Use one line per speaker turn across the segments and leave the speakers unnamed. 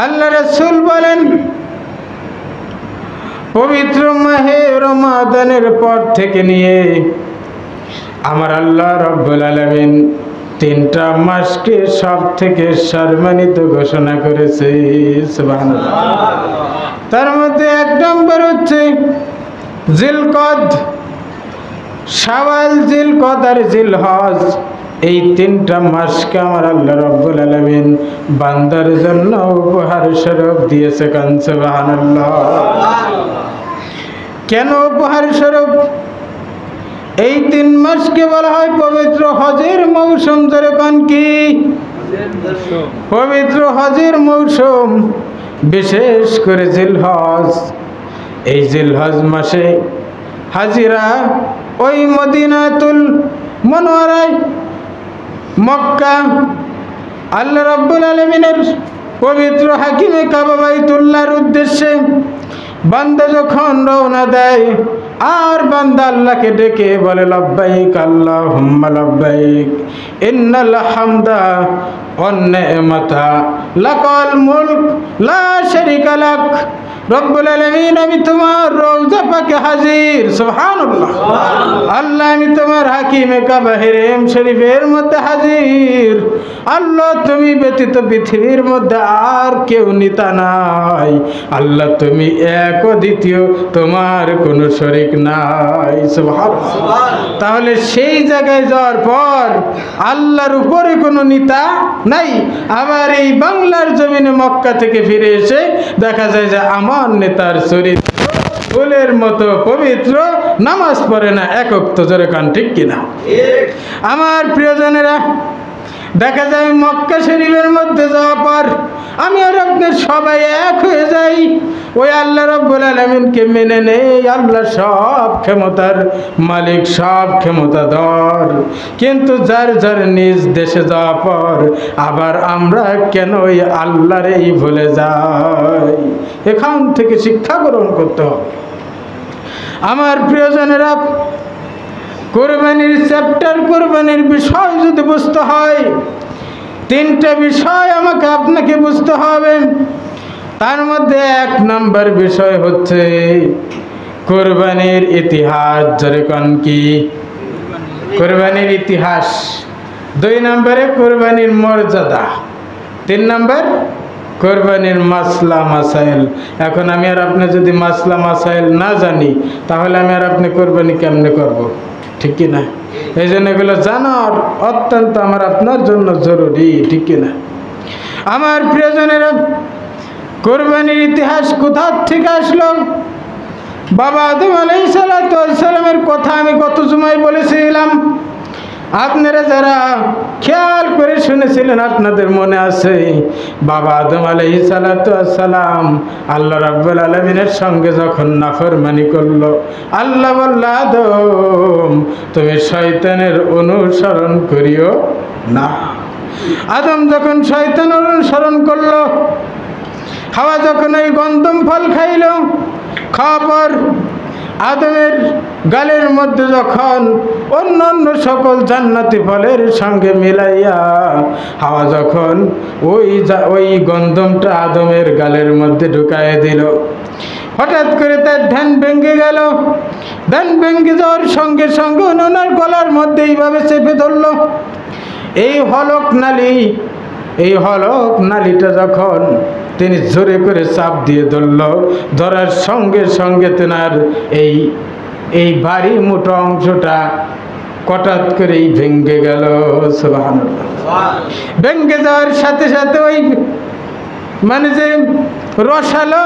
আল্লাহ রাসূল বলেন, পবিত্র মাহে রমাদানের পর থেকে নিয়ে আমার আল্লাহ রাব্বুল আলামিন 3টা মাসকে সব থেকে সম্মানিত ঘোষণা করেছে। সুবহানাল্লাহ। তার মধ্যে 1 নম্বর হচ্ছে জিলকদ, শাওয়াল, জিলকদ আর জিলহজ। এই 3টা মাসকে আমার আল্লাহ রাব্বুল আলামিন বান্দার জন্য উপহার স্বরূপ দিয়েছে। কান সুবহানাল্লাহ। কেন উপহার স্বরূপ? এই 3 মাসকে বলা হয় পবিত্র হজের মৌসুম। যেরকম কি পবিত্র হজের মৌসুম, বিশেষ করে জিলহজ। এই জিলহজ মাসে হাজিরা ওই মদিনাতুল মুনাওয়ারায়, মক্কা, আল্লাহ রাব্বুল আলামিনের পবিত্র হাকিমে কাবা বাইতুল্লাহর উদ্দেশ্যে বান্দা যখন রওনা দেয়, আর বান্দা আল্লাহকে ডেকে বলে লব্বাইক আল্লাহুম্মা লব্বাইক, ইন্নাল হামদা ওয়ান নি'মাতা লাকাল মুলক লা শারীকা লাক। রব্বুল আলামিন, আমি তোমার রওজা পাকে হাজির। সুবহানাল্লাহ। আল্লাহ, আমি তোমার হাকিমে কাবা হেরেম শরীফের মধ্যে হাজির। আল্লাহ, তুমি ব্যতীত পৃথিবীর মধ্যে আর কেউ নিতা নাই। আল্লাহ, তুমি এক ও দ্বিতীয়, তোমার কোনো শরীক নাই। সুবহানাল্লাহ। তাহলে সেই জায়গায় যাওয়ার পর আল্লাহর উপরে কোনো নিতা নাই। আবার এই বাংলার জমিনে মক্কা থেকে ফিরে এসে দেখা যায় যে আমার নেতার চরিত্র ফুলের মতো পবিত্র, নামাজ পড়ে না, এক ওয়াক্ত। জোরে কান ঠিক কিনা? আমার প্রিয়জনেরা, দেখা যায় মক্কা শরীফের মধ্যে যাওয়ার পর আমি আর আপনি সবাই এক হয়ে যাই, ওই আল্লাহ রাব্বুল আলামিনকে মেনে নেই। আল্লাহ সব ক্ষমতার মালিক, সব ক্ষমতাধর। কিন্তু যার যার নিজ দেশে যাওয়ার পর আবার আমরা কেন ওই আল্লাহরেই ভুলে যাই? এখান থেকে শিক্ষা গ্রহণ করতে হবে। আমার প্রিয়জনেরা, কোরবানির চ্যাপ্টার, কোরবানির বিষয় যদি বুঝতে হয়, 3টা বিষয় আমাকে আপনাকে বুঝতে হবে। তার মধ্যে 1 নম্বর বিষয় হচ্ছে কোরবানির ইতিহাস। যেরকম কি কোরবানির ইতিহাস। 2 নম্বরে কোরবানির মর্যাদা। 3 নম্বর কোরবানির মাসলা মাসাইল। এখন আমি আর আপনি যদি মাসলা মাসাইল না জানি, তাহলে আমি আর আপনি কোরবানি কেমনে করব? ঠিক কি না? এই জন্য এগুলো জানার অত্যন্ত আমার আপনার জন্য জরুরি। ঠিক কি না? আমার প্রিয়জনেরা, কোরবানির ইতিহাস কোথা থেকে আসলো? বাবা আদম আলাইহিস সালামের কথা আমি গত জুমায় বলেছিলাম। আপনারা যারা খেয়াল করে শুনেছিলেন, আপনাদের মনে আছে বাবা আদম আলাইহিস সালাম আল্লাহ রাব্বুল আলামিনের সঙ্গে যখন নাফরমানি করলো, আল্লাহ বলল, আদম, তুমি শয়তানের অনুসরণ করিও না। আদম যখন শয়তান অনুসরণ করলো, হাওয়া যখন ওই গন্ধম ফল খাইল, খাওয়ার পর আদমের গালের মধ্যে যখন অন্য অন্য সকল জান্নাতি ফলের সঙ্গে মিলাইয়া হাওয়া যখন ওই গন্ধমটা আদমের গালের মধ্যে ঢুকাইয়া দিল, হঠাৎ করে তার ধ্যান ভেঙে গেল। ধ্যান ভেঙে যাওয়ার সঙ্গে সঙ্গে ওনার গলার মধ্যে এইভাবে চেপে ধরল। এই হলক নালীটা যখন তিনি জোরে করে চাপ দিয়ে ধরল, ধরার সঙ্গে সঙ্গে তেনার এই ভারী মোটা অংশটা হঠাৎ করেই ভেঙে গেল। সুবহানাল্লাহ। ভেঙে যাওয়ার সাথে সাথে ওই মানে যে রসালো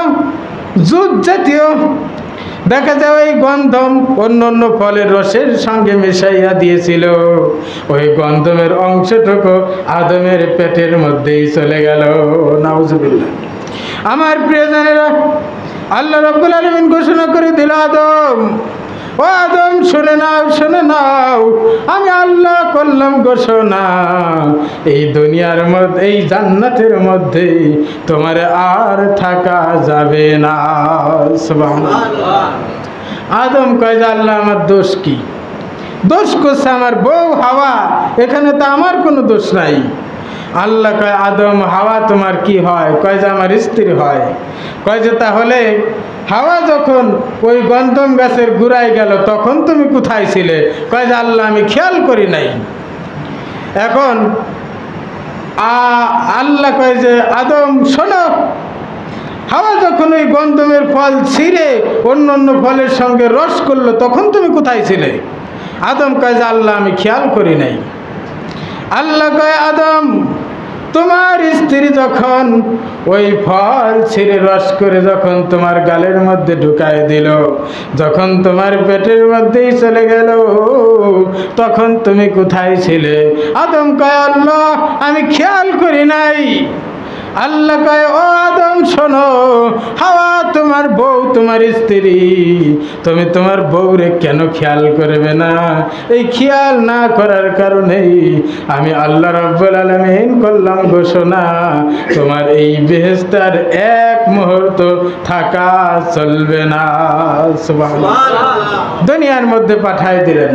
জুট জাতীয় দেখা যায় ওই গন্ধম অন্য অন্য ফলের রসের সঙ্গে মিশাইয়া দিয়েছিল, ওই গন্ধমের অংশটুকু আদমের পেটের মধ্যেই চলে গেল। নাউজুবিল্লাহ। আমার প্রিয়জনেরা, আল্লাহ রাব্বুল আলামিন ঘোষণা করে দিল, আদম, ও আদম, শুনে নাও, আমি আল্লাহ করলাম ঘোষণা, এই দুনিয়ার মধ্যে, এই জান্নাতের মধ্যে তোমার আর থাকা যাবে না। সুবহানাল্লাহ। আদম কয় যে আল্লাহ, আমার দোষ কি? দোষ করছে আমার বউ হাওয়া, এখানে তো আমার কোনো দোষ নাই। আল্লাহ কয়, আদম হাওয়া তোমার কি হয়? কয় যে আমার স্ত্রী হয়। কয় যে তাহলে হাওয়া যখন ওই গন্ধম গাছের গুড়ায় গেল তখন তুমি কোথায় ছিলে? কয় যে আল্লাহ আমি খেয়াল করি নাই। এখন আল্লাহ কয় যে আদম শোনো, হাওয়া যখন ওই গন্ধমের ফল ছিঁড়ে অন্য অন্য ফলের সঙ্গে রস করলো তখন তুমি কোথায় ছিলে? আদম কয় যে আল্লাহ আমি খেয়াল করি নাই। আল্লাহ কয়, আদম তোমার স্ত্রী যখন ওই ফল ছিঁড়ে রস করে যখন তোমার গালের মধ্যে ঢুকায় দিল, যখন তোমার পেটের মধ্যেই চলে গেল, তখন তুমি কোথায় ছিলে? আদম কয় আল্লাহ আমি খেয়াল করি নাই। আল্লাহ কয়, ও আদম শোনো, হাওয়া তোমার বউ, তোমার স্ত্রী, তুমি তোমার বউরে কেন খেয়াল করবে না? এই খেয়াল না করার কারণেই আমি আল্লাহ রাব্বুল আলামিন করলাম ঘোষণা, তোমার এই বেহেশতের এক মুহূর্ত থাকা চলবে না। সুবহানাল্লাহ। দুনিয়ার মধ্যে পাঠায় দিলেন।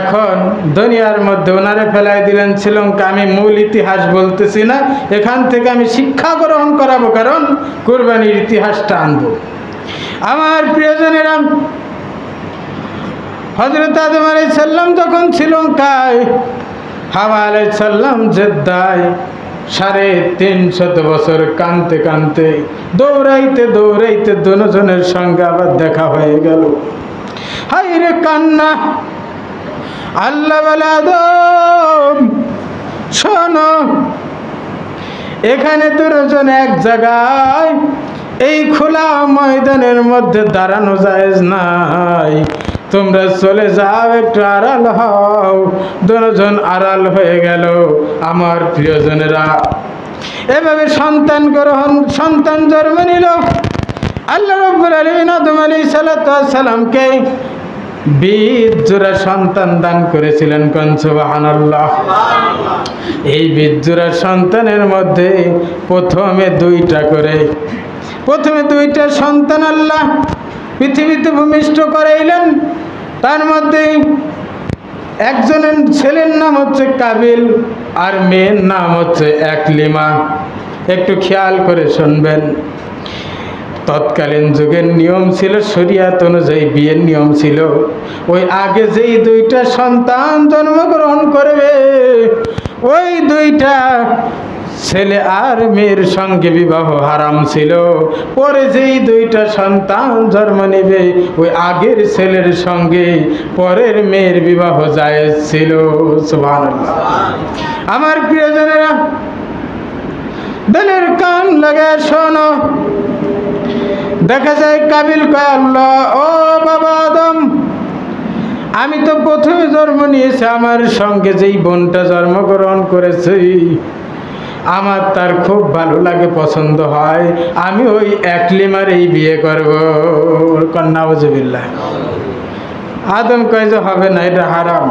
এখন দুনিয়ার মধ্যে ওনারে ফেলাই দিলেন শ্রীলঙ্কা। আমি মূল ইতিহাস বলতেছি না, এখান থেকে আমি শিক্ষা গ্রহণ করাবো, কারণ কুরবানির ইতিহাসটা আনবো। আমার প্রিয়জনেরা, হযরত আদম আলাইহিস সালাম যখন শ্রীলঙ্কায়, হাওয়া আলাইহিস সালাম জেদ্দায় 350 বছর কানতে কানতে দৌড়াইতে দৌড়াইতে দুজনের সঙ্গে আবার দেখা হয়ে গেল। হায় রে কান্না! আল্লাহ বলে, আদম শোনো, এখানে দুজন এক জায়গায় এই খোলা ময়দানের মধ্যে দাঁড়ানো জায়েজ নাই, তোমরা চলে যাও, একটু আড়াল হও। দুজন আড়াল হয়ে গেল। আমার প্রিয়জনেরা, এভাবে সন্তান গ্রহণ, সন্তান জন্ম নিল। আল্লাহ রাব্বুল আলামিন আদম আলাইহিস সালামকে 20 জোড়া সন্তান দান করেছিলেন। কোন সুবহানাল্লাহ। এই 20 জোড়া সন্তানের মধ্যে প্রথমে 2টা করে, প্রথমে 2টা সন্তান আল্লাহ পৃথিবীতে ভূমিষ্ঠ করাইলেন। তার মধ্যে একজনের ছেলের নাম হচ্ছে কাবিল আর মেয়ের নাম হচ্ছে একলিমা। একটু খেয়াল করে শুনবেন। তৎকালীন যুগের নিয়ম ছিল, শরিয়াত অনুযায়ী বিয়ের নিয়ম ছিল, ওই আগে যেই 2টা সন্তান জন্মগ্রহণ করবে ওই 2টা ছেলে আর মেয়ের সঙ্গে বিবাহ হারাম ছিল। পরে যেই 2টা সন্তান জন্ম নেবে ওই আগের ছেলের সঙ্গে পরের মেয়ের বিবাহ জায়েজ ছিল। সুবহানাল্লাহ। আমার প্রিয়জনেরা, দিলের কান লাগায় শোনো। দেখা যায় কাবিল কয়, আল্লাহ, ও বাবা আদম, আমি তো প্রথমে জন্ম নিয়েছি, আমার সঙ্গে যেই বোনটা জন্মগ্রহণ করেছে আমার তার খুব ভালো লাগে, পছন্দ হয়, আমি ওই একলিমার এই বিয়ে করব। নাউজুবিল্লাহ। আদম কয় যে হবে না, এটা হারাম।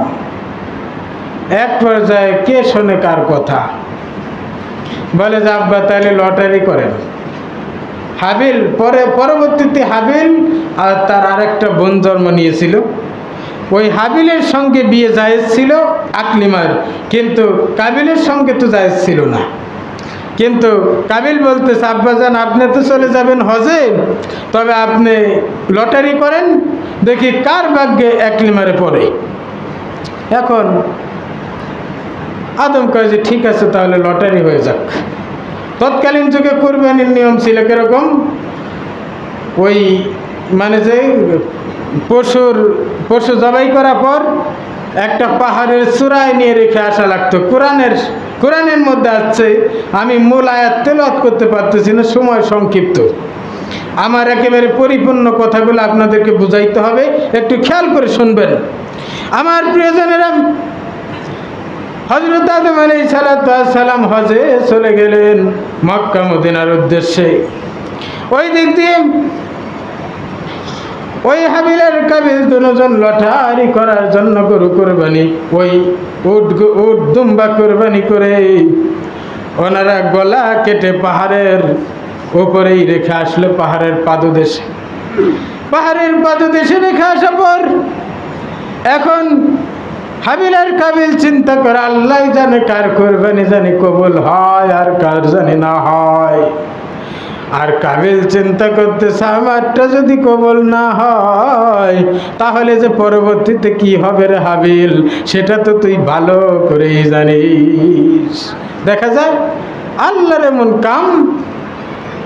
এক পর্যায়ে কে শোনে কার কথা? বলে যে আব্বা তাহলে লটারি করেন। হাবিল পরবর্তীতে হাবিল আর তার আরেকটা বোন জন্ম নিয়েছিল। ওই হাবিলের সঙ্গে বিয়ে জায়েজ ছিল আকলিমার, কিন্তু কাবিলের সঙ্গে তো জায়েজ ছিল না। কিন্তু কাবিল বলতেছে, আব্বাজান আপনি তো চলে যাবেন হজে, তবে আপনি লটারি করেন, দেখি কার ভাগ্যে একলিমারে পড়ে। এখন আদম কয় যে ঠিক আছে, তাহলে লটারি হয়ে যাক। তৎকালীন যুগে কুরবানির নিয়ম ছিল কিরকম, ওই মানে যে পশু জবাই করার পর একটা পাহাড়ের চূড়ায় নিয়ে রেখে আসা লাগতো। কোরআনের মধ্যে আছে, আমি মূল আয়াত তেলাওয়াত করতে পারতেছি না, সময় সংক্ষিপ্ত। আমার একেবারে পরিপূর্ণ কথাগুলো আপনাদেরকে বুঝাইতে হবে, একটু খেয়াল করে শুনবেন। আমার প্রিয়জনেরা, হযরত আদম আলাইহিস সালাম হজে চলে গেলেন মক্কা মদিনার উদ্দেশ্যে। ওই দিক দিয়ে ওই হাবিলের কাবিল দুজন লটারি করার জন্য গরু কোরবানি, ওই উট দুম্বা কোরবানি করে ওনারা গলা কেটে পাহাড়ের উপরেই রেখে আসলো, পাহাড়ের পাদদেশে রেখে আসার পর এখন হাবিল আর কাবিল চিন্তা করে আল্লাহ জানে কার কোরবানি জানি কবুল হয় আর কার জানি না হয়। আর কাবিল চিন্তা করতেছে আমারটা যদি কবুল না হয় তাহলে যে পরবর্তীতে কি হবে রে হাবিল, সেটা তো তুই ভালো করেই জানিস। দেখা যায় আল্লাহর এমন কাম,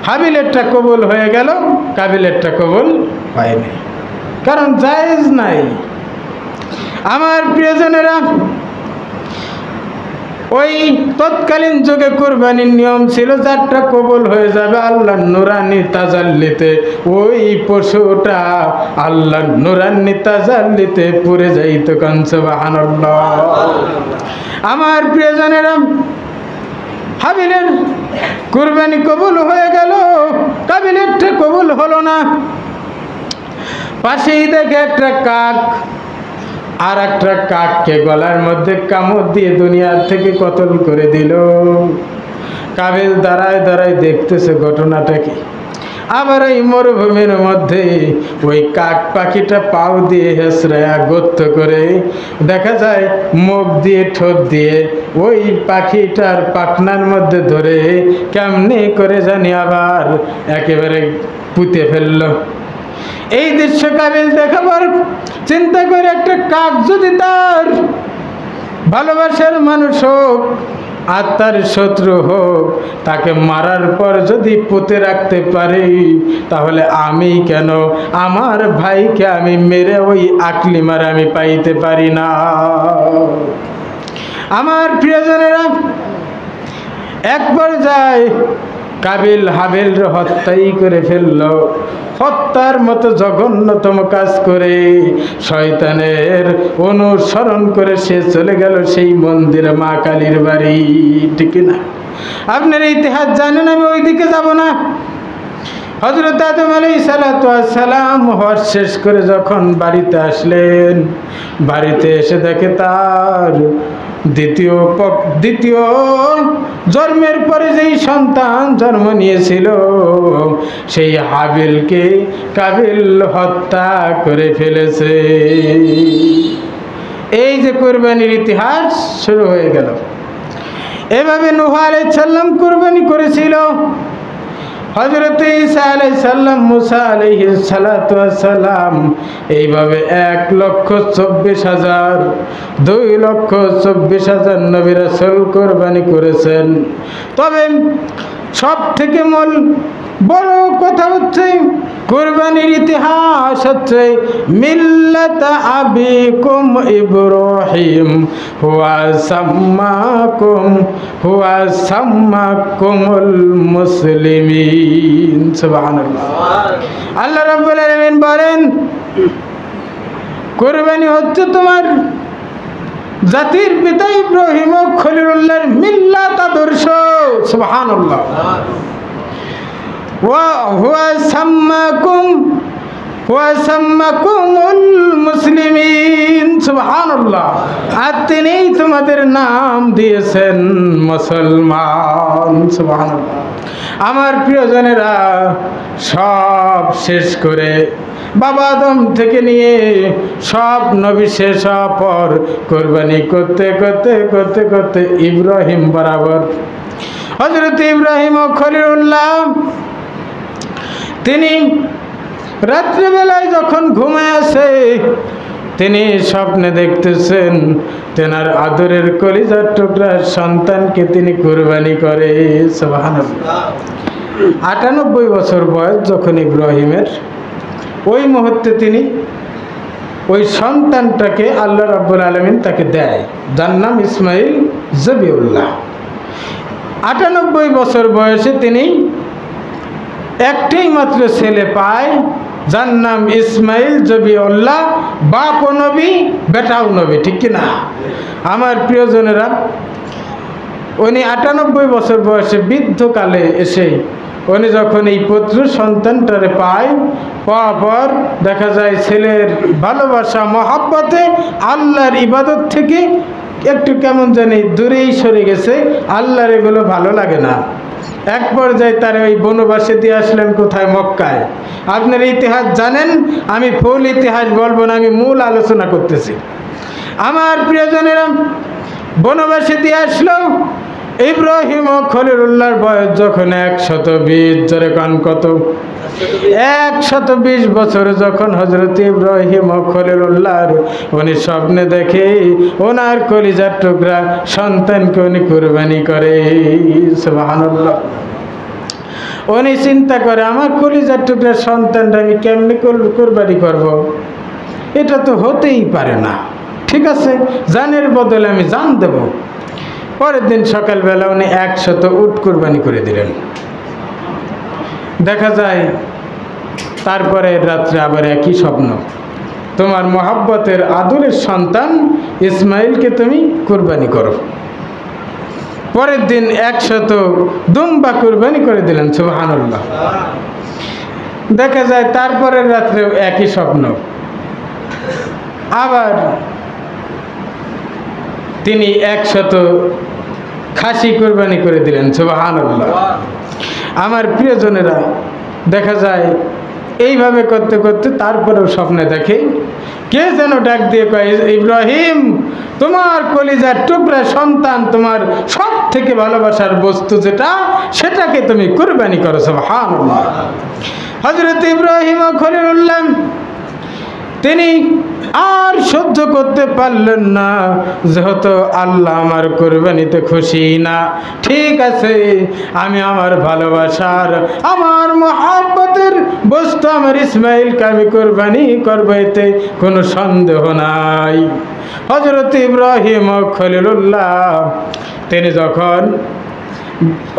হাবিলেরটা কবুল হয়ে গেল, কাবিলেরটা কবুল হয়নি, কারণ জায়েজ নাই। আমার প্রিয়জনেরা, ওই তৎকালীন যুগে কোরবানির নিয়ম ছিল যারটা কবুল হয়ে যাবে আল্লাহর নুরানি তাজাল্লিতে, ওই পশুটা আল্লাহর নুরানি তাজাল্লিতে পুরে যাইত। কান সুবহানাল্লাহ। আমার প্রিয়জনেরা, হাবিলের কোরবানি কবুল হয়ে গেল, কাবিলেরটা কবুল হলো না। পাশেই দেখে একটা কাক আর একটা কাককে গলার মধ্যে কামড় দিয়ে দুনিয়ার থেকে কতল করে দিল। কাবিল দাঁড়ায় দাঁড়ায় দেখতেছে ঘটনাটা কি। আবার এই মরুভূমির মধ্যে ওই কাক পাখিটা পাও দিয়ে হেসড়ায়া গর্ত করে, দেখা যায় মুখ দিয়ে ঠোঁট দিয়ে ওই পাখিটার পাখনার মধ্যে ধরে কেমনি করে জানি আবার একেবারে পুঁতে ফেললো। এই দৃশ্য কাবিল দেখাবার চিন্তা করে, একটা কাক যদি তার ভালোবাসার মানুষ হোক আর তার শত্রু হোক, তাকে মারার পর যদি পুঁতে রাখতে পারি, তাহলে আমি কেন আমার ভাইকে আমি মেরে ওই আকলি মারা আমি পাইতে পারি না। আমার প্রিয়জনেরা, এক পর্যায়ে কাবিল হাবিল হত্যাই করে ফেলল। হত্যার মতো জঘন্যতম কাজ করে শয়তানের অনুসরণ করে সে চলে গেল সেই মন্দিরে, মা কালীর বাড়ি, ঠিক না? আপনার ইতিহাস জানেন, আমি ওই দিকে যাব না। হযরত আদম আলাইহিস সালাতু ওয়াস সালাম হজ শেষ করে যখন বাড়িতে আসলেন, বাড়িতে এসে দেখে তার দ্বিতীয় জন্মের পরে যেই সন্তান জন্ম নিয়েছিল সেই হাবিলকে কাবিল হত্যা করে ফেলেছে। এই যে কোরবানির ইতিহাস শুরু হয়ে গেল। এভাবে নূহ আলাইহিস সালাম কোরবানি করেছিল। হযরত ঈসা আলাইহিস সালাম, মুসা আলাইহিস সালাতু ওয়াস সালাম এইভাবে 1,24,000 2,24,000 নবী রাসূল কোরবানি করেছেন। তবে সব থেকে মূল বড় কথা হচ্ছে কোরবানির ইতিহাস হচ্ছে মিল্লাত আবিকুম ইব্রাহিম হুয়া সাম্মাকুমুল মুসলিমিন। সুবহানাল্লাহ। আল্লাহ রাব্বুল আলামিন বলেন, কোরবানি হচ্ছে তোমার জাতির পিতা ইব্রাহিম ও খলিলুল্লাহর মিল্লাত আদর্শ। সুবহানাল্লাহ। ওয়া হুয়া সাম্মাকুমুল মুসলিমিন। সুবহানাল্লাহ। আর তিনিই তোমাদের নাম দিয়েছেন মুসলমান। সুবহানাল্লাহ। আমার প্রিয়জনেরা, সব শেষ করে বাবা আদম থেকে নিয়ে সব নবী শেষ হওয়ার পর কোরবানি করতে করতে করতে করতে ইব্রাহিম বরাবর হযরত ইব্রাহিম ও খলিলুল্লাহ তিনি রাত্রিবেলায় যখন ঘুমায় আসে, তিনি স্বপ্নে দেখতেছেন তেনার আদরের কলিজার টুকরা সন্তানকে তিনি কোরবানি করে। সুবহানাল্লাহ। 98 বছর বয়স যখন ইব্রাহিমের, ওই মুহূর্তে তিনি ওই সন্তানটাকে আল্লাহ রাব্বুল আলামিন তাকে দেয়, যার নাম ইসমাইল জবিউল্লাহ। 98 বছর বয়সে তিনি একটাই মাত্র ছেলে পায়, যার নাম ইসমাইল জবিউল্লাহ। বাপও নবী, বেটাও নবী, ঠিক কিনা? আমার প্রিয়জনেরা, উনি 98 বছর বয়সে বৃদ্ধকালে এসে উনি যখন এই পুত্র সন্তানটারে পায়, পাওয়ার পর দেখা যায় ছেলের ভালোবাসা মহব্বতে আল্লাহর ইবাদত থেকে একটু কেমন জানি দূরেই সরে গেছে। আল্লাহর এগুলো ভালো লাগে না। এক পর্যায়ে তার ওই বনবাসে দিয়ে আসলেন কোথায়? মক্কায়। আপনার ইতিহাস জানেন, আমি ফুল ইতিহাস বলবো না, আমি মূল আলোচনা করতেছি। আমার প্রিয়জনেরা, বনবাসী দিয়ে আসলো ইব্রাহিম ও খলিলুল্লাহর বয়স যখন 120, জোরে কান কত? 120 বছর যখন হযরত ইব্রাহিম ও খলিলুল্লাহর উনি স্বপ্নে দেখে ওনার কলিজার টুকরা সন্তানকে উনি কুরবানি করে। সুবহানাল্লাহ। উনি চিন্তা করে আমার কলিজার টুকরা সন্তানটা আমি কেমনি কুরবানি করব? এটা তো হতেই পারে না। ঠিক আছে, জানের বদলে আমি জান দেব। পরের দিন সকালবেলা উনি 100 উট কুরবানি করে দিলেন। দেখা যায় তারপরে রাত্রে আবার একই স্বপ্ন, তোমার মহব্বতের আদরের সন্তান ইসমাইলকে তুমি কুরবানি করো। পরের দিন 100 দুম্বা কুরবানি করে দিলেন। সুবহানাল্লাহ। দেখা যায় তারপরের রাত্রেও একই স্বপ্ন, আবার তিনি 100 খাসি কুরবানি করে দিলেন। সুবহানাল্লাহ। আমার প্রিয়জনেরা, দেখা যায় এইভাবে করতে করতে তারপরেও স্বপ্নে দেখে কে যেন ডাক দিয়ে কয়, ইব্রাহিম, তোমার কলিজার টুকরা সন্তান, তোমার সব থেকে ভালোবাসার বস্তু যেটা, সেটাকে তুমি কুরবানি করো। সুবহানাল্লাহ। হযরত ইব্রাহিম ও খলিলুল্লাহ তিনি আর সহ্য করতে পারলেন না, যেহেতু আল্লাহ আমার কুরবানিতে খুশি না, ঠিক আছে, আমি আমার ভালোবাসার, আমার মহব্বতের বস্তু আমার ইসমাইলকে আমি কুরবানি করবো, এতে কোনো সন্দেহ নাই। হযরত ইব্রাহিম ও খলিলুল্লাহ তিনি যখন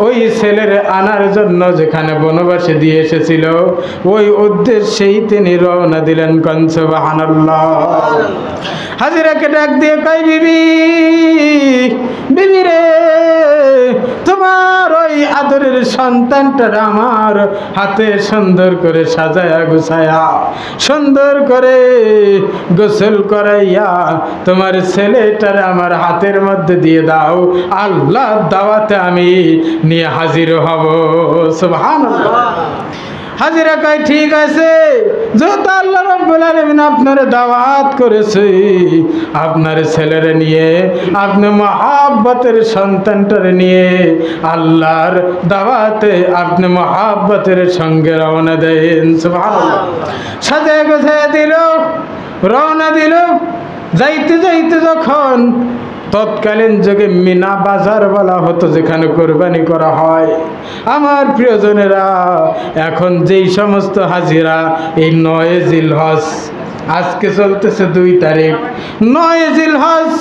ওই ছেলের আনার জন্য যেখানে বনবাসে দিয়ে এসেছিল, ওই উদ্দেশ্যেই তিনি রওনা দিলেন। সুবহানাল্লাহ। হাজিরাকে ডাক দিয়ে কয়, বিবি, বিবি রে, তোমার ওই আদরের সন্তানটা আমার হাতে সুন্দর করে সাজায়া গুছায়া, সুন্দর করে গোসল করাইয়া তোমার ছেলেটার আমার হাতের মধ্যে দিয়ে দাও, আল্লাহ দাওয়াতে আমি নিয়ে হাজির হব। সুবহানাল্লাহ। হাজিরা কয়, ঠিক আছে, যেহেতু আল্লাহ রাব্বুল আলামিন আপনারে দাওয়াত করেছে, আপনার ছেলেরে নিয়ে, আপনি মহব্বতের সন্তানটারে নিয়ে আল্লাহর দাওয়াতে আপনি মহব্বতের সঙ্গে রওনা দেন। সুবহানাল্লাহ। সাজায় গোছায় দিল, রওনা দিল। যাইতে যাইতে যখন তৎকালীন যুগে মিনা বাজার বলা হতো, যেখানে কোরবানি করা হয়, আমার প্রিয়জনেরা, এখন যেই সমস্ত হাজিরা এই 9 জিলহজ, আজকে চলতেছে 2 তারিখ, 9 জিলহজ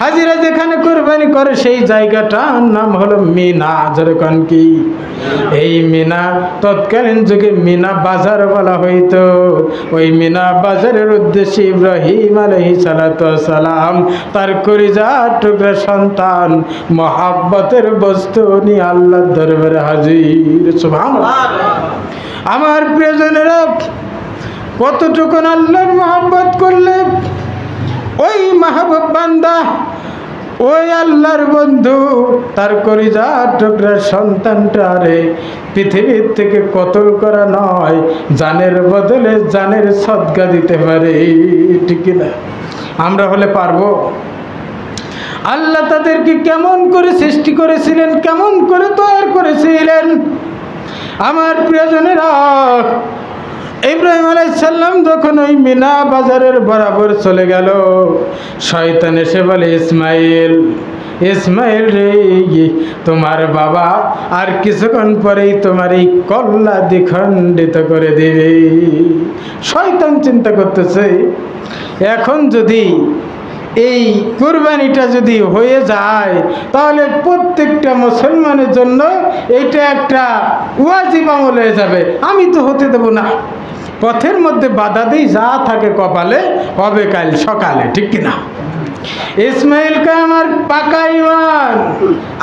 হাজিরা যেখানে কোরবানি করে সেই জায়গাটার নাম হলো মিনা। যেরকম কি এই মিনা তৎকালীন যুগে মিনা বাজার বলা হইতো। ওই মিনা বাজারের উদ্দেশ্যে ইব্রাহিম আলাইহিস সালাতু ওয়াস সালাম তার কলিজার টুকরা সন্তান মহব্বতের বস্তু নিয়ে আল্লাহর দরবারে হাজির। সুবহানাল্লাহ। আমার প্রিয়জনেরা, কতটুকু আল্লাহর মহব্বত করলে ওই মাহবুব বান্দা, ওই আল্লাহর বন্ধু তার কলিজার টুকরা সন্তানটারে পৃথিবীর থেকে কতল করা নয়, জানের বদলে জানের সদকা দিতে পারে। ঠিক না? আমরা হলে পারবো? আল্লাহ তাদেরকে কেমন করে সৃষ্টি করেছিলেন, কেমন করে তৈরি করেছিলেন। আমার প্রিয়জনেরা, ইব্রাহিম আলাইহিস সালাম যখন ওই মিনা বাজারের বরাবর চলে গেল, শয়তান এসে বলে, ইসমাইল, ইসমাইল রে, তোমার বাবা আর কিছুক্ষণ পরেই তোমার এই কল্লা দ্বিখণ্ডিত করে দেবে। শয়তান চিন্তা করতেছে, এখন যদি এই কুরবানিটা যদি হয়ে যায়, তাহলে প্রত্যেকটা মুসলমানের জন্য এটা একটা ওয়াজিব আমল হয়ে যাবে। আমি তো হতে দেব না, পথের মধ্যে বাধা দিই, যা থাকে কপালে হবে কাল সকালে। ঠিক কিনা? ইসমাইলকে আমার পাকা ইমান,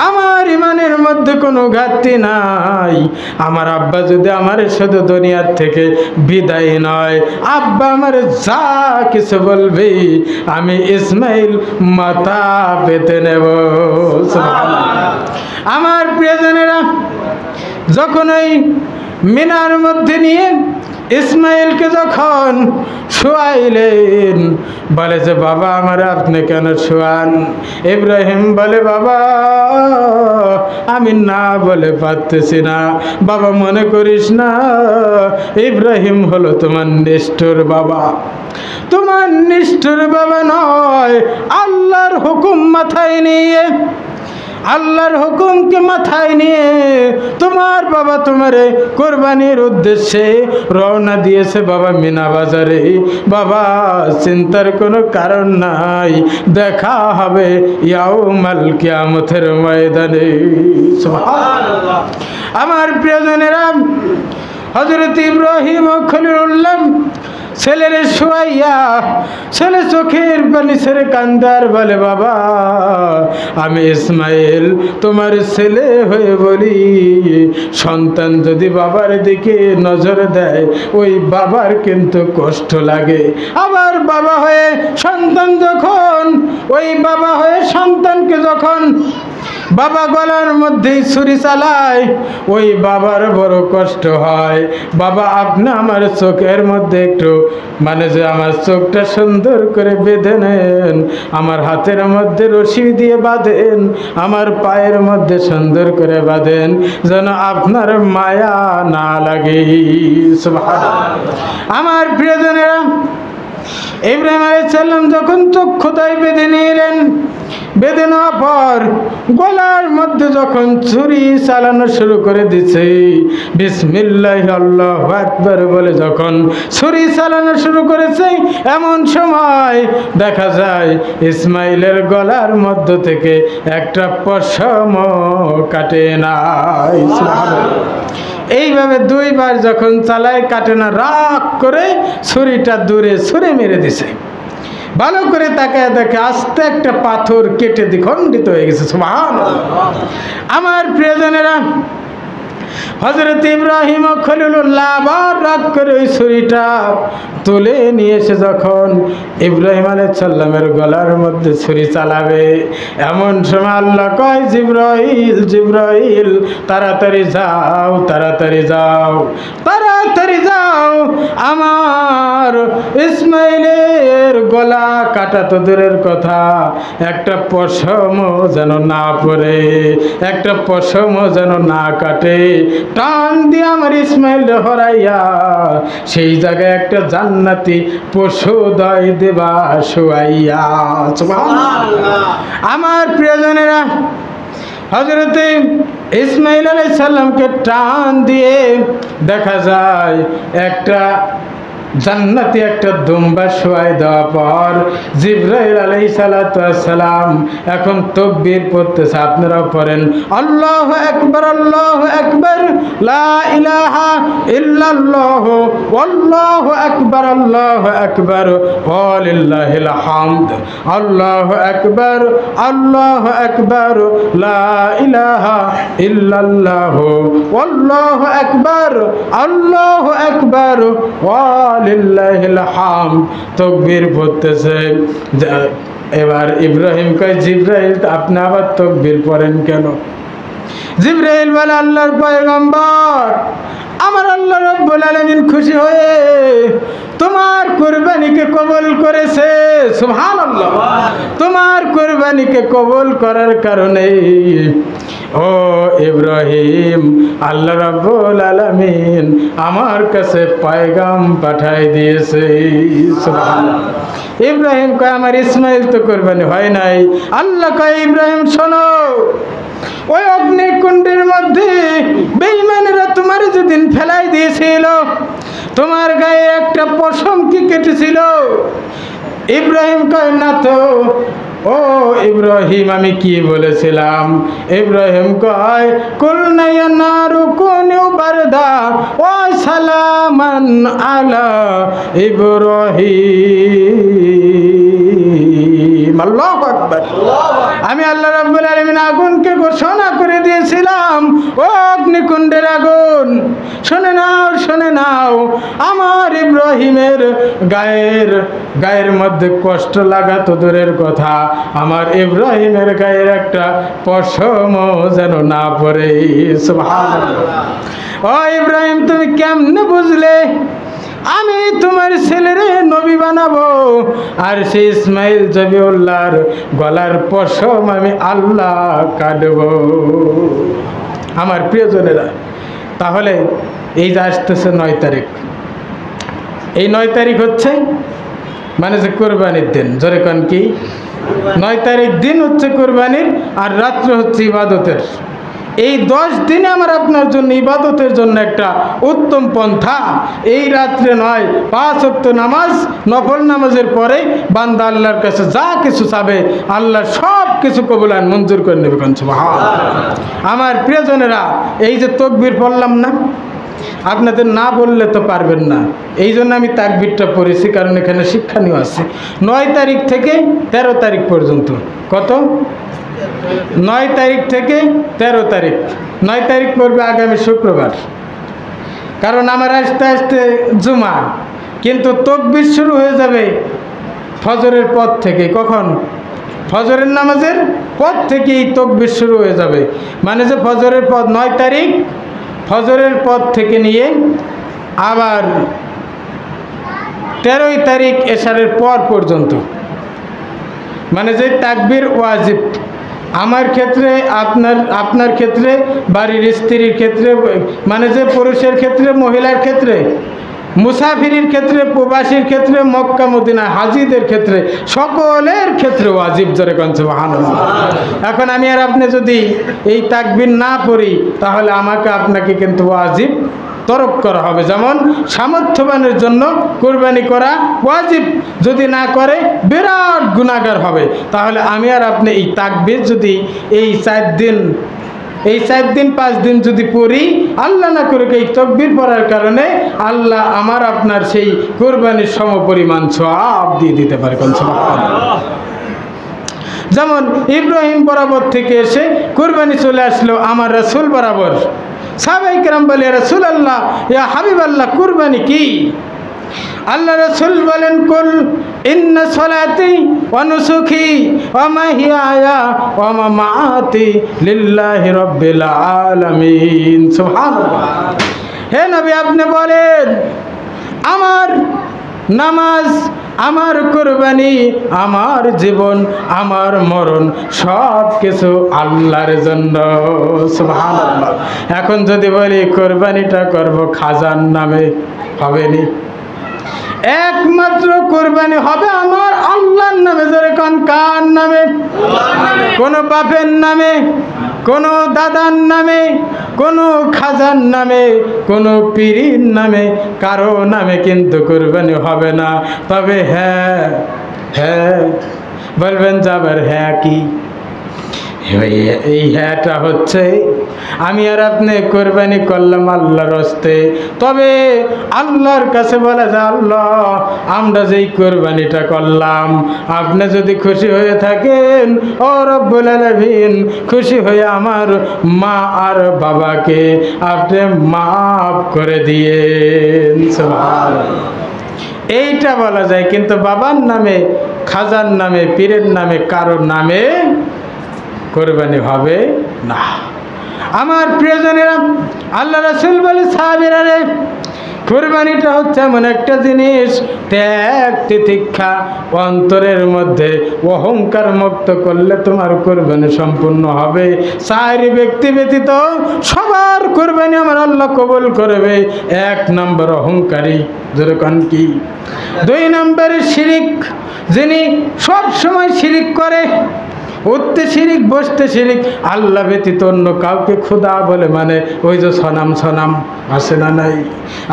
আমার ইমানের মধ্যে কোনো ঘাটতি নাই। আমার আব্বা যদি আমার শুধু দুনিয়ার থেকে বিদায় নয়, আব্বা আমার যা কিছু বলবে আমি ইসমাইল মাথা পেতে নেব। আমার প্রিয়জনেরা, যখন ওই মিনার মধ্যে নিয়ে ইসমাইলকে যখন শোয়াইলেন, বলে যে বাবা আমার আপনি কেন শোয়ান? ইব্রাহিম বলে বাবা আমি না বলে পারতেছি না। বাবা মনে করিস না, ইব্রাহিম হলো তোমার নিষ্ঠুর বাবা। তোমার নিষ্ঠুর বাবা নয়, আল্লাহর হুকুম মাথায় নিয়ে, আল্লাহর হুকুমকে মাথায় নিয়ে তোমার বাবা তোমারে কোরবানির উদ্দেশ্যে রওনা দিয়েছে বাবা মিনা বাজারে। বাবা চিন্তার কোনো কারণ নাই, দেখা হবে ইয়াউমাল কিয়ামতের ময়দানে। সুবহানাল্লাহ। আমার প্রিয়জনেরা, হযরত ইব্রাহিম ও খলিলুল্লাহ ছেলের শোয়াইয়া, ছেলে চোখের পানি ছেড়ে কান্দার বলে বাবা আমি ইসমাইল তোমার ছেলে হয়ে বলি, সন্তান যদি বাবার দিকে নজর দেয় ওই বাবার কিন্তু কষ্ট লাগে। আবার বাবা হয়ে সন্তান যখন, ওই বাবা হয়ে সন্তানকে যখন বাবা গলার মধ্যেই ছুরি চালায় ওই বাবার বড় কষ্ট হয়। বাবা আপনি আমার চোখের মধ্যে একটু মানে যে আমার চোখটা সুন্দর করে বেঁধে নেন, আমার হাতের মধ্যে রশি দিয়ে বাঁধেন, আমার পায়ের মধ্যে সুন্দর করে বাঁধেন, যেন আপনার মায়া না লাগে। সুবহানাল্লাহ। আমার প্রিয়জনেরা, ইব্রাহিম আলাইহিস সালাম যখন চক্ষুটাই বেঁধে নিলেন, বেঁধে নেওয়ার পর গলার মধ্যে যখন ছুরি চালানো শুরু করে দিছে, বিসমিল্লাহ আল্লাহু আকবার বলে যখন ছুরি চালানো শুরু করেছে, এমন সময় দেখা যায় ইসমাইলের গলার মধ্য থেকে একটা পশম কাটে নাই। এইভাবে দুইবার যখন চালায় কাটে না, রাগ করে ছুরিটা দূরে ছুঁড়ে মেরে দিছে। ভালো করে তাকায় দেখে আস্তে একটা পাথর কেটে দ্বিখণ্ডিত হয়ে গেছে। সুবহানাল্লাহ। আমার প্রিয়জনেরা, হযরত ইব্রাহিম ও খলিলুল্লাহ আবার রাগ করে ওই ছুরিটা তুলে নিয়ে এসে যখন ইব্রাহিম আলাইহিস সালামের গলার মধ্যে ছুরি চালাবে, এমন সময় আল্লাহ কয় জিবরাইল জিবরাইল তাড়াতাড়ি যাও, তাড়াতাড়ি যাও, তাড়াতাড়ি যাও, আমার ইসমাইলের গলা কাটা তো দূরের কথা, একটা পশমও যেন না পড়ে, একটা পশমও যেন না কাটে, টান দিয়ে আমার ইসমাইল হরাইয়া সেই জায়গায় একটা জান্নাতি পশু দয় দেবা শোয়াইয়া। সুবহানাল্লাহ। আমার প্রিয়জনেরা, হযরত ইসমাইল আলাইহিস সালামকে টান দিয়ে দেখা যায় একটা জান্নাতি একটা দুম্বা শোয়াই দেওয়ার পর জিবরাইল আলাইহিস সালাম এখন তাকবীর পড়তেছে। আপনারাও পড়েন আল্লাহু আকবার, আল্লাহু আকবার, লা ইলাহা ইল্লাল্লাহ, আল্লাহু আকবার, আল্লাহু আকবার, ওয়া লিল্লাহিল হামদ, আল্লাহু আকবার, আল্লাহু আকবার, লা ইলাহা ইল্লাল্লাহ, আল্লাহু আকবার, আল্লাহু আকবার, ওয়া লিল্লাহিল হামদ। তাকবীর পড়তেছে। এবার ইব্রাহিম কয় জিবরাইল আপনি আবার তাকবীর পড়েন কেন? জিবরাইল বলে আল্লাহর পয়গম্বর, আমার আল্লাহ রাব্বুল আলামিন খুশি হয়ে তোমার কুরবানিকে কবুল করেছে। সুবহানাল্লাহ। তোমার কুরবানিকে কবুল করার কারণে ও ইব্রাহিম আল্লাহ রাব্বুল আলামিন আমার কাছে পয়গাম পাঠাই দিয়েছে। সুবহানাল্লাহ। ইব্রাহিম কয় আমার ইসমাইল তো কুরবানি হয় নাই। আল্লাহ কয় ইব্রাহিম শোনো, ওই অগ্নিকুণ্ডের মধ্যে বেঈমানেরা তোমার যেদিন ফেলাই দিয়েছিল, তোমার গায়ে একটা পশম কি কেটেছিল? ইব্রাহিম কয় না তো। ও ইব্রাহিম আমি কি বলেছিলাম? ইব্রাহিম কয় কুলনা ইয়া নারু কুনি বারদা ওয়া সালামান আলা ইব্রাহিম। রহিম। আল্লাহু আকবার। আমি আল্লাহ রাব্বুল আলামিন আগুনকে ঘোষণা করে দিয়েছিলাম, ও অগ্নিকুণ্ডের আগুন, শুনে নাও, শুনে নাও, আমার ইব্রাহিমের গায়ের মধ্যে কষ্ট লাগা তো দূরের কথা, আমার ইব্রাহিমের গায়ের একটা পশমও যেন না পড়ে। সুবহানাল্লাহ। ও ইব্রাহিম, তুমি কেমনে বুঝলে আমি তোমার ছেলেরে নবী বানাবো, আর সেই ইসমাইল জবিউল্লাহর গলার পশম আমি আল্লাহ কাটবো? আমার প্রিয়জনেরা, তাহলে এই যে আসতেছে 9 তারিখ, এই 9 তারিখ হচ্ছে মানে যে কোরবানির দিন। জোরে কোন কি? 9 তারিখ দিন হচ্ছে কোরবানির, আর রাত্র হচ্ছে ইবাদতের। এই 10 দিনে আমার আপনার জন্য ইবাদতের জন্য একটা উত্তম পন্থা। এই রাত্রে নয়, 5 ওয়াক্ত নামাজ, নফল নামাজের পরে বান্দা আল্লাহর কাছে যা কিছু চাবে আল্লাহ সব কিছু কবুলান মঞ্জুর করে নেবে। আমার প্রিয়জনেরা, এই যে তাকবীর পড়লাম না, আপনাদের না বললে তো পারবেন না, এই জন্য আমি তাকবীরটা পড়েছি, কারণ এখানে শিক্ষণীয় আছে। 9 তারিখ থেকে 13 তারিখ পর্যন্ত। কত? 9 তারিখ থেকে 13 তারিখ। 9 তারিখ পড়বে আগামী শুক্রবার, কারণ আমার আসতে আসতে জুমা, কিন্তু তাকবীর শুরু হয়ে যাবে ফজরের পর থেকে। কখন? ফজরের নামাজের পর থেকেই তাকবীর শুরু হয়ে যাবে, মানে যে ফজরের পর 9 তারিখ ফজরের পর থেকে নিয়ে আবার 13 তারিখ এশারের পর পর্যন্ত, মানে যে তাকবীর ওয়াজিব। আমার ক্ষেত্রে, আপনার ক্ষেত্রে, বাড়ির স্ত্রীর ক্ষেত্রে, মানে যে পুরুষের ক্ষেত্রে, মহিলার ক্ষেত্রে, মুসাফিরের ক্ষেত্রে, প্রবাসীর ক্ষেত্রে, মক্কা মদিনা হাজিদের ক্ষেত্রে, সকলের ক্ষেত্রে ওয়াজিব। জোরে কোন সুবহানাল্লাহ। এখন আমি আর আপনি যদি এই তাকবীর না পড়ি, তাহলে আমাকে আপনাকে কিন্তু ওয়াজিব তরক করা হবে। যেমন সামর্থ্যবানের জন্য কোরবানি করা ওয়াজিব, যদি না করে বিরাট গুনাহগার হবে। তাহলে আমি আর আপনি এই তাকবীর যদি এই 4 দিন 5 দিন যদি পড়ি, আল্লাহ না করে এই তাকবীর পড়ার কারণে আল্লাহ আমার আপনার সেই কোরবানির সমপরিমাণ সওয়াব দিয়ে দিতে পারে। কোন সুবহানাল্লাহ। যেমন ইব্রাহিম বরাবর থেকে এসে কোরবানি চলে আসলো আমার রাসূল বরাবর। সাহাবায়ে কেরাম বলে, রাসূলুল্লাহ, ইয়া হাবিবাল্লাহ, কুরবানি কি? আল্লাহ রাসূল বলেন, কুল ইন্না সলাতি ওয়া নুসুকি ওয়া মাহইয়ায়া ওয়া মামাতি লিল্লাহি রাব্বিল আলামিন। সুবহানাল্লাহ। হে নবী, আপনি বলেন, আমার নামাজ, আমার কোরবানি, আমার জীবন, আমার মরণ সব কিছু আল্লাহর জন্য। সুবহানাল্লাহ। এখন যদি বলি কোরবানিটা করব খাজার নামে, হবে নি? একমাত্র কোরবানি হবে আমার আল্লাহর নামে। জোরে কোন, কার নামে? কোন বাপের নামে, কোন দাদার নামে, কোন খাজার নামে, কোন পীরের নামে, কারো নামে কিন্তু কোরবানি হবে না। তবে হ্যাঁ, হ্যাঁ বলবেন, যাবার হ্যাঁ কি? এই হ্যাঁটা হচ্ছে, আমি আর আপনি কোরবানি করলাম আল্লাহর হস্তে, তবে আল্লাহর কাছে বলা যায়, আল্লাহ, আমরা যেই কোরবানিটা করলাম, আপনি যদি খুশি হয়ে থাকেন, ও রব্বুল আলামিন, খুশি হয়ে আমার মা আর বাবাকে আপনি মাফ করে দিয়েন। সুবহানাল্লাহ। এইটা বলা যায়, কিন্তু বাবার নামে, খাজার নামে, পীরের নামে, কারোর নামে কোরবানি হবে না। আমার প্রিয়জনেরা, আল্লাহ রাসূল বলে, সাহাবীরা রে, কোরবানিটা হচ্ছে এমন একটা জিনিস, ত্যাগ তিতিক্ষা অন্তরের মধ্যে অহংকার মুক্ত করলে তোমার কোরবানি সম্পূর্ণ হবে। 4 ব্যক্তি ব্যতীত সবার কোরবানি আমার আল্লাহ কবুল করবে। 1 নম্বর অহংকারী, যেরকম কি। 2 নম্বরে শিরিক, যিনি সব সময় শিরিক করে, উঠতে শিরিক, বসতে শিরিক, আল্লাহ ব্যতীত অন্য কাউকে খোদা বলে মানে ওই যে সনাম সনাম আসে না নাই।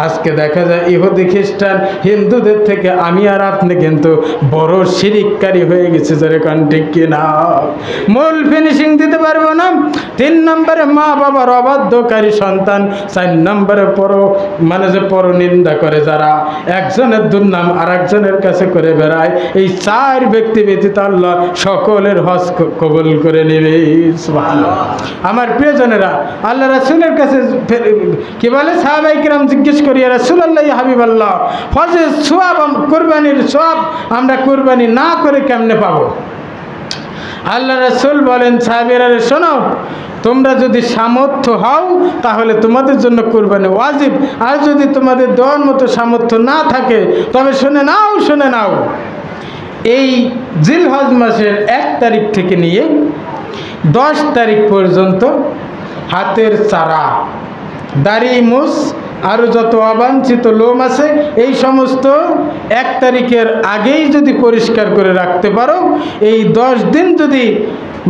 আজকে দেখা যায় ইহুদি খ্রিস্টান হিন্দুদের থেকে আমি আর আপনি কিন্তু বড় শিরিককারী হয়ে গেছে, যারা কান ঠিক কিনা। মূল ফিনিশিং দিতে পারবো না। 3 নম্বরে মা বাবার অবাধ্যকারী সন্তান। 4 নম্বরে মানে যে পরনিন্দা করে যারা, একজনের দুর্নাম আর একজনের কাছে করে বেড়ায়। এই 4 ব্যক্তি ব্যতীত আল্লাহ সকলের হজ কবুল করে নেবে। সুবহানাল্লাহ। আমার প্রিয়জনেরা, আল্লাহ রাসূলের কাছে কি বলে, সাহাবায়ে কিরাম জিজ্ঞেস করি, ইয়া রাসূলুল্লাহ, ইয়া হাবিবাল্লাহ, হজের সওয়াব, কুরবানির সওয়াব আমরা কুরবানি না করে কেমনে পাবো? আল্লাহ রাসূল বলেন, সাহাবীরা শোনো, তোমরা যদি সামর্থ্য হও তাহলে তোমাদের জন্য কুরবানি ওয়াজিব, আর যদি তোমাদের দেওয়ার মতো সামর্থ্য না থাকে তবে শুনে নাও, এই জিলহজ মাসের 1 তারিখ থেকে নিয়ে 10 তারিখ পর্যন্ত হাতের চারা, দাড়ি, মুছ, আরও যত অবাঞ্ছিত লোম আছে, এই সমস্ত 1 তারিখের আগেই যদি পরিষ্কার করে রাখতে পারো, এই 10 দিন যদি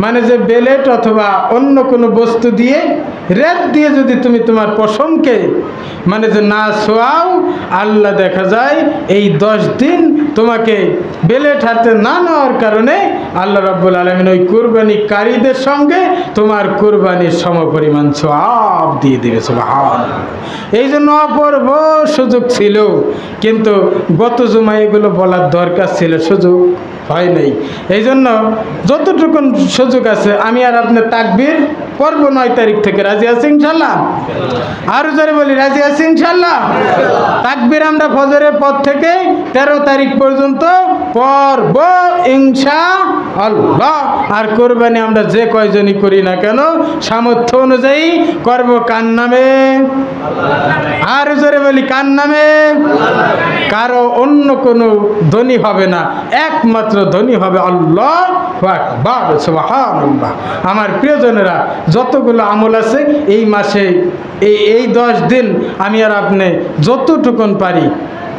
মানে যে বেলেট অথবা অন্য কোনো বস্তু দিয়ে রেত দিয়ে যদি তুমি তোমার পশমকে মানে যে না ছোঁয়াও, আল্লাহ দেখা যায় এই 10 দিন তোমাকে বেলেট হাতে না নেওয়ার কারণে আল্লাহ রাব্বুল আলামিন ওই কুরবানিকারীদের সঙ্গে তোমার কুরবানির সমপরিমাণ সওয়াব দিয়ে দেবে। সুবহানাল্লাহ। এই জন্য অপূর্ব সুযোগ ছিল, কিন্তু গত জুমায় এগুলো বলার দরকার ছিল, সুযোগ হয় নাই। এই জন্য যতটুকু সুযোগ আছে আমি আর আপনি তাকবীর পড়ব 9 তারিখ থেকে। রাজি আছি ইনশাআল্লাহ? আরো জোরে বলি, রাজি আছি ইনশাআল্লাহ? তাকবীর আমরা ফজরের পর থেকে 13 তারিখ পর্যন্ত পড়ব ইনশাআল্লাহ। আর কুরবানি আমরা যে কয়জনই করি না কেন সামর্থ্য অনুযায়ী করব। কার নামে? আরো জোরে বলি, কার নামে? কারো অন্য কোনো ধ্বনি হবে না, একমাত্র ধ্বনি হবে আল্লাহু আকবার। সুবহানাল্লাহ। আমার প্রিয়জনেরা, যতগুলো আমল আছে এই মাসে, এই 10 দিন আমি আর আপনি যতটুকুন পারি,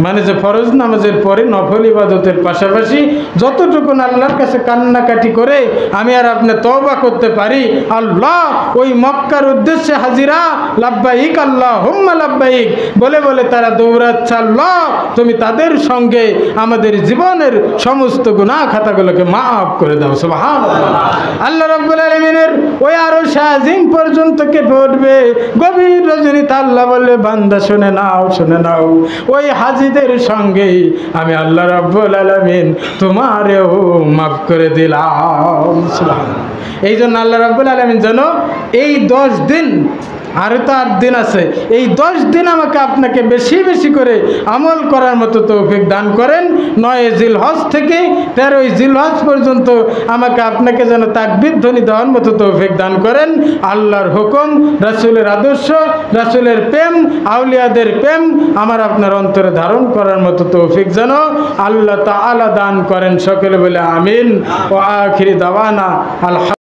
মানে যে ফরজ নামাজের পরে নফল ইবাদতের পাশাপাশি যতটুকুন আল্লাহর কাছে কান্নাকাটি করে আমি আর আপনি তওবা করতে পারি, আল্লাহ ওই মক্কার উদ্দেশ্যে হাজিরা, লাব্বাইক আল্লাহুম্মা লাব্বাইক বলে বলে তারা দৌড়াচ্ছে, আল্লাহ তুমি তাদের সঙ্গে আমাদের জীবনের সমস্ত গুনাহ খাতাগুলোকে মাফ করে দাও। সুবহানাল্লাহ। আল্লাহ রাব্বুল আলামিনের ওই আরশ আজিম পর্যন্ত কেঁপে উঠবে গভীর রজনীতে। আল্লাহ বলে, বান্দা শুনে নাও, ওই হাজিদের সঙ্গে আমি আল্লাহ রাব্বুল আলামিন তোমারেও মাফ করে দিলাম। সুবহানাল্লাহ। এই জন্য আল্লাহ রাব্বুল আলামিন যেন এই 10 দিন, আরও তো 8 দিন আছে, এই 10 দিন আমাকে আপনাকে বেশি বেশি করে আমল করার মতো তৌফিক দান করেন। 9 জিলহজ থেকে 13 জিলহজ পর্যন্ত আমাকে আপনাকে যেন তাকবীর ধ্বনি দেওয়ার মতো তৌফিক দান করেন। আল্লাহর হুকুম, রাসূলের আদর্শ, রাসূলের প্রেম, আউলিয়াদের প্রেম আমার আপনার অন্তরে ধারণ করার মতো তৌফিক যেন আল্লাহ তাআলা দান করেন। সকলে বলে আমিন। ওয়া আখিরি দাওয়ানা আলহামদুলিল্লাহ।